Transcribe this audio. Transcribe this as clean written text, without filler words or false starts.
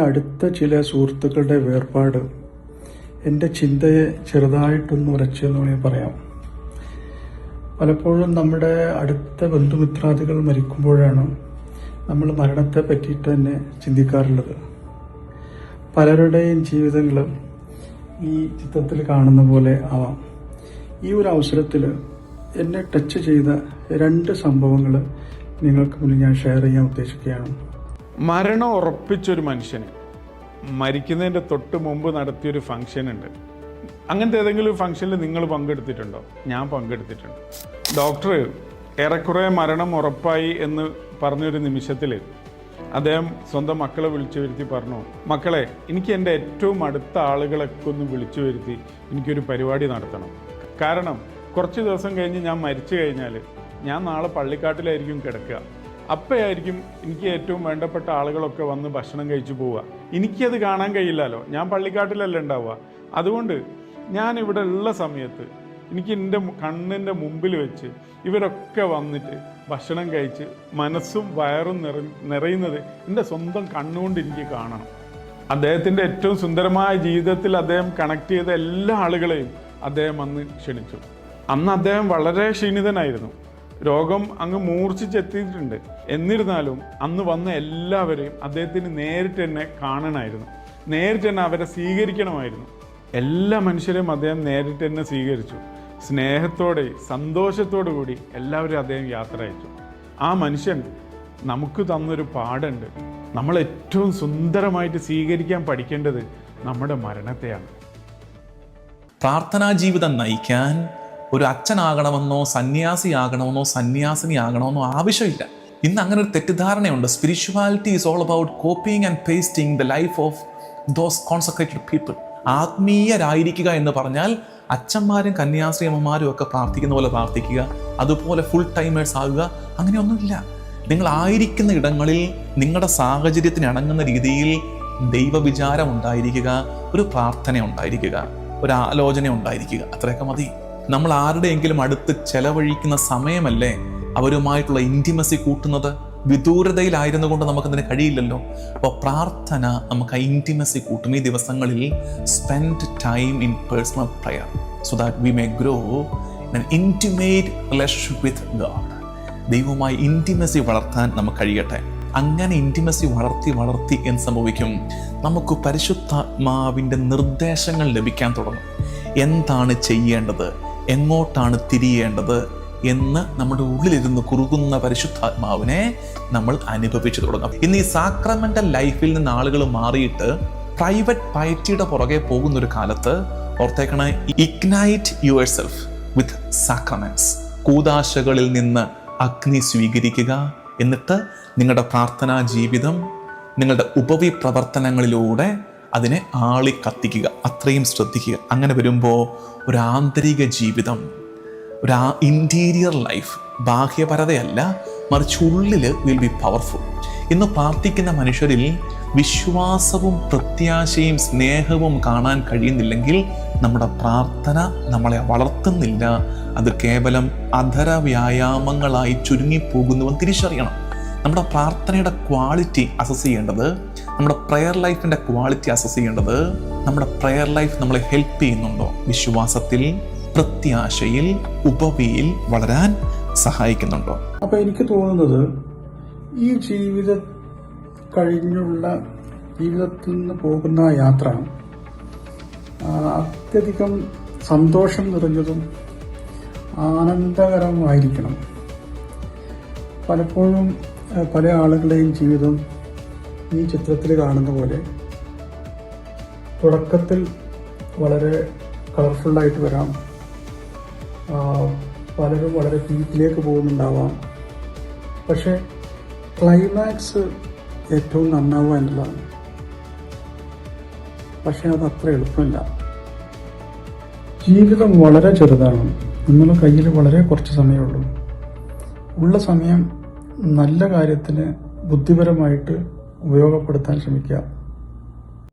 അടുത്ത ചില സുഹൃത്തുക്കളുടെ വേർപാട് എൻ്റെ ചിന്തയെ ചെറുതായിട്ടൊന്ന് ഉരച്ചെന്ന് വേണമെങ്കിൽ പറയാം. പലപ്പോഴും നമ്മുടെ അടുത്ത ബന്ധുമിത്രാദികൾ മരിക്കുമ്പോഴാണ് നമ്മൾ മരണത്തെ പറ്റിയിട്ട് തന്നെ ചിന്തിക്കാറുള്ളത്. പലരുടെയും ജീവിതങ്ങൾ ഈ ചിത്രത്തിൽ കാണുന്ന പോലെ ആവാം. ഈ ഒരു അവസരത്തിൽ എന്നെ ടച്ച് ചെയ്ത 2 സംഭവങ്ങൾ നിങ്ങൾക്ക് മുന്നിൽ ഞാൻ ഷെയർ ചെയ്യാൻ ഉദ്ദേശിക്കുകയാണ്. മരണം ഉറപ്പിച്ചൊരു മനുഷ്യന് മരിക്കുന്നതിൻ്റെ തൊട്ട് മുമ്പ് നടത്തിയൊരു ഫംഗ്ഷൻ ഉണ്ട്. അങ്ങനത്തെ ഏതെങ്കിലും ഫംഗ്ഷനിൽ നിങ്ങൾ പങ്കെടുത്തിട്ടുണ്ടോ? ഞാൻ പങ്കെടുത്തിട്ടുണ്ട്. ഡോക്ടർ ഏറെക്കുറെ മരണം ഉറപ്പായി എന്ന് പറഞ്ഞൊരു നിമിഷത്തിൽ അദ്ദേഹം സ്വന്തം മക്കളെ വിളിച്ചു വരുത്തി പറഞ്ഞു, മക്കളെ, എനിക്ക് എൻ്റെ ഏറ്റവും അടുത്ത ആളുകളൊക്കെ ഒന്ന് വിളിച്ചു വരുത്തി എനിക്കൊരു പരിപാടി നടത്തണം. കാരണം കുറച്ച് ദിവസം കഴിഞ്ഞ് ഞാൻ മരിച്ചു കഴിഞ്ഞാൽ ഞാൻ നാളെ പള്ളിക്കാട്ടിലായിരിക്കും കിടക്കുക. അപ്പോഴായിരിക്കും എനിക്ക് ഏറ്റവും വേണ്ടപ്പെട്ട ആളുകളൊക്കെ വന്ന് ഭക്ഷണം കഴിച്ചു പോവുക. എനിക്കത് കാണാൻ കഴിയില്ലല്ലോ, ഞാൻ പള്ളിക്കാട്ടിലല്ല ഉണ്ടാവുക. അതുകൊണ്ട് ഞാൻ ഇവിടെ ഉള്ള സമയത്ത് എനിക്ക് എൻ്റെ കണ്ണിൻ്റെ മുമ്പിൽ വെച്ച് ഇവരൊക്കെ വന്നിട്ട് ഭക്ഷണം കഴിച്ച് മനസ്സും വയറും നിറയുന്നത് എൻ്റെ സ്വന്തം കണ്ണുകൊണ്ട് എനിക്ക് കാണണം. അദ്ദേഹത്തിൻ്റെ ഏറ്റവും സുന്ദരമായ ജീവിതത്തിൽ അദ്ദേഹം കണക്ട് ചെയ്ത എല്ലാ ആളുകളെയും അദ്ദേഹം അന്ന് ക്ഷണിച്ചു. അന്ന് അദ്ദേഹം വളരെ ക്ഷീണിതനായിരുന്നു. രോഗം അങ്ങ് മൂർച്ഛിച്ചെത്തിയിട്ടുണ്ട്. എന്നിരുന്നാലും അന്ന് വന്ന എല്ലാവരെയും അദ്ദേഹത്തിന് നേരിട്ട് തന്നെ കാണണമായിരുന്നു, നേരിട്ട് തന്നെ അവരെ സ്വീകരിക്കണമായിരുന്നു. എല്ലാ മനുഷ്യരെയും അദ്ദേഹം നേരിട്ട് തന്നെ സ്വീകരിച്ചു. സ്നേഹത്തോടെ സന്തോഷത്തോടു കൂടി എല്ലാവരും അദ്ദേഹം യാത്ര അയച്ചു. ആ മനുഷ്യൻ നമുക്ക് തന്നൊരു പാഠമുണ്ട്. നമ്മൾ ഏറ്റവും സുന്ദരമായിട്ട് സ്വീകരിക്കാൻ പഠിക്കേണ്ടത് നമ്മുടെ മരണത്തെയാണ്. പ്രാർത്ഥനാ ജീവിതം നയിക്കാൻ ഒരു അച്ഛനാകണമെന്നോ സന്യാസിയാകണമെന്നോ സന്യാസിനിയാകണമെന്നോ ആവശ്യമില്ല. ഇന്ന് അങ്ങനെ ഒരു തെറ്റിദ്ധാരണയുണ്ട്. Spirituality is all about copying and pasting the life of those consecrated people. ആത്മീയരായിരിക്കുക എന്ന് പറഞ്ഞാൽ അച്ഛന്മാരും കന്യാസ്ത്രീയമ്മമാരും ഒക്കെ പ്രാർത്ഥിക്കുന്ന പോലെ പ്രാർത്ഥിക്കുക, അതുപോലെ ഫുൾ ടൈമേഴ്സ് ആകുക, അങ്ങനെയൊന്നുമില്ല. നിങ്ങൾ ആയിരിക്കുന്ന ഇടങ്ങളിൽ നിങ്ങളുടെ സാഹചര്യത്തിന് ഇണങ്ങുന്ന രീതിയിൽ ദൈവവിചാരം ഉണ്ടായിരിക്കുക, ഒരു പ്രാർത്ഥന ഉണ്ടായിരിക്കുക, ഒരു ആലോചന ഉണ്ടായിരിക്കുക, അത്രയൊക്കെ മതി. നമ്മൾ ആരുടെയെങ്കിലും അടുത്ത് ചെലവഴിക്കുന്ന സമയമല്ലേ അവരുമായിട്ടുള്ള ഇൻറ്റിമസി കൂട്ടുന്നത്? വിദൂരതയിലായിരുന്നു കൊണ്ട് നമുക്കതിന് കഴിയില്ലല്ലോ. അപ്പോൾ പ്രാർത്ഥന നമുക്ക് ഇൻറ്റിമസി കൂട്ടും. ഈ ദിവസങ്ങളിൽ spend time in personal prayer so that we may grow in an intimate relationship with God. ദൈവവുമായി ഇൻറ്റിമസി വളർത്താൻ നമുക്ക് കഴിയട്ടെ. അങ്ങനെ ഇൻറ്റിമസി വളർത്തി എന്ത് സംഭവിക്കും? നമുക്ക് പരിശുദ്ധാത്മാവിൻ്റെ നിർദ്ദേശങ്ങൾ ലഭിക്കാൻ തുടങ്ങും. എന്താണ് ചെയ്യേണ്ടത്, എങ്ങോട്ടാണ് തിരിയേണ്ടത് എന്ന് നമ്മുടെ ഉള്ളിലിരുന്ന് കുറുകുന്ന പരിശുദ്ധാത്മാവിനെ നമ്മൾ അനുഭവിച്ചു തുടങ്ങും. ഇന്ന് ഈ സാക്രമെന്റൽ ലൈഫിൽ നിന്ന് ആളുകൾ മാറിയിട്ട് പ്രൈവറ്റ് പയറ്റിയുടെ പുറകെ പോകുന്നൊരു കാലത്ത് ഓർത്തേക്കണ, ignite yourself with sacraments. കൂദാശകളിൽ നിന്ന് അഗ്നി സ്വീകരിക്കുക. എന്നിട്ട് നിങ്ങളുടെ പ്രാർത്ഥനാ ജീവിതം, നിങ്ങളുടെ ഉപവി പ്രവർത്തനങ്ങളിലൂടെ അതിനെ ആളി കത്തിക്കുക. അത്രയും ശ്രദ്ധിക്കുക. അങ്ങനെ വരുമ്പോൾ ഒരു ആന്തരിക ജീവിതം, ഒരു ഇൻറ്റീരിയർ ലൈഫ്, ബാഹ്യപരതയല്ല, മറിച്ച് ഉള്ളിൽ വിൽ ബി പവർഫുൾ. ഇന്ന് പ്രാർത്ഥിക്കുന്ന മനുഷ്യരിൽ വിശ്വാസവും പ്രത്യാശയും സ്നേഹവും കാണാൻ കഴിയുന്നില്ലെങ്കിൽ നമ്മുടെ പ്രാർത്ഥന നമ്മളെ വളർത്തുന്നില്ല. അത് കേവലം അധര വ്യായാമങ്ങളായി ചുരുങ്ങിപ്പോകുന്നുവെന്ന് തിരിച്ചറിയണം. നമ്മുടെ പ്രാർത്ഥനയുടെ ക്വാളിറ്റി അസസ് ചെയ്യേണ്ടത്, നമ്മുടെ പ്രെയർ ലൈഫിൻ്റെ ക്വാളിറ്റി അസസ് ചെയ്യേണ്ടത്, നമ്മുടെ പ്രെയർ ലൈഫ് നമ്മളെ ഹെൽപ്പ് ചെയ്യുന്നുണ്ടോ? വിശ്വാസത്തിൽ, പ്രത്യാശയിൽ, ഉപവിയിൽ വളരാൻ സഹായിക്കുന്നുണ്ടോ? അപ്പോൾ എനിക്ക് തോന്നുന്നത് ഈ കഴിഞ്ഞുള്ള ജീവിതത്തിൽ നിന്ന് പോകുന്ന യാത്ര അത്യധികം സന്തോഷം നിറഞ്ഞതും ആനന്ദകരമായിരിക്കണം. പലപ്പോഴും പല ആളുകളുടെയും ജീവിതം ഈ ചിത്രത്തിൽ കാണുന്ന പോലെ തുടക്കത്തിൽ വളരെ കളർഫുള്ളായിട്ട് വരാം. പലരും വളരെ പീക്കിലേക്ക് പോകുന്നുണ്ടാവാം. പക്ഷേ ക്ലൈമാക്സ് ഏറ്റവും നന്നാവുക എന്നുള്ളതാണ്. പക്ഷേ അത് അത്ര എളുപ്പമില്ല. ജീവിതം വളരെ ചെറുതാണ്. നമ്മുടെ കയ്യിൽ വളരെ കുറച്ച് സമയമുള്ളൂ. ഉള്ള സമയം നല്ല കാര്യത്തിന് ബുദ്ധിപരമായിട്ട് ഉപയോഗപ്പെടുത്താൻ ശ്രമിക്കുക.